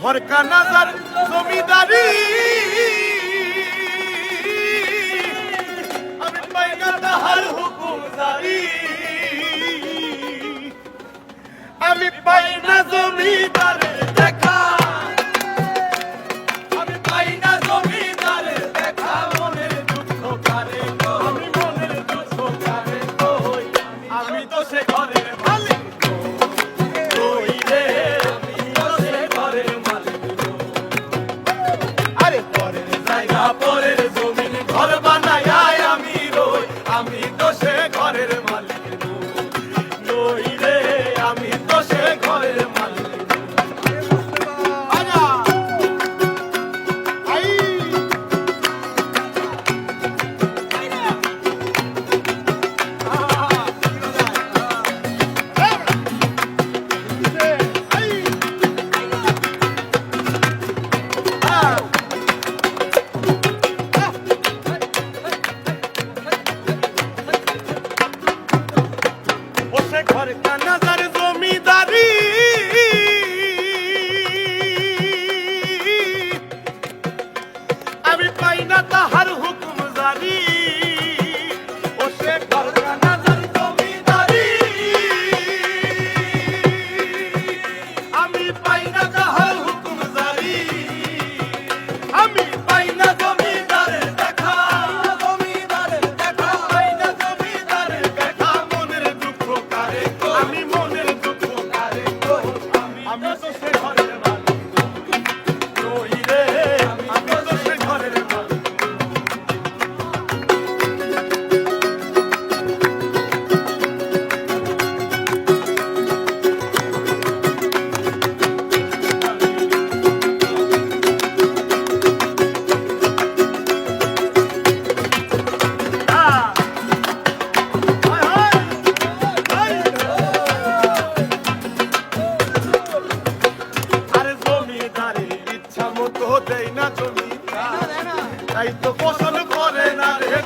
ঘর কানাদার জমিদারি আমি পাই না তাহার হুকুমদারি আমি পাই না জমিদারের দেখা আমি পাই না জমিদারের দেখা মনের দুঃখ কারে আমি মনের দুঃখ কারে আমি তো সে ঘরের মালিক ওই রে আমি তো সে ঘরের মালিক আরে পরের জায়গা পরের জমিন ঘর বানায় আমি রই আমি তো সে ঘরের মালিক ওই রে আমি তো সে ঘরের মালিক আজা আই ওসে ঘর কানাদার জমিদারি আমি পাই না তাহার হুকুম জারি ওসে ঘর কানাদার জমিদারি আমি পাই না তাহার হুকুম জারি আমি পাই না জমিদারের দেখা জমিদারের দেখা পাই না জমিদারের দেখা মনের দুঃখ কারে আমি মনের দুঃখ কারে আমি তো সে ঘরের মালিক ওই রে আমি তো সে ঘরের মালিক আরে জমিদারের ইচ্ছা মতো দেয় না জমি তাই তো পছন্দ করে না রে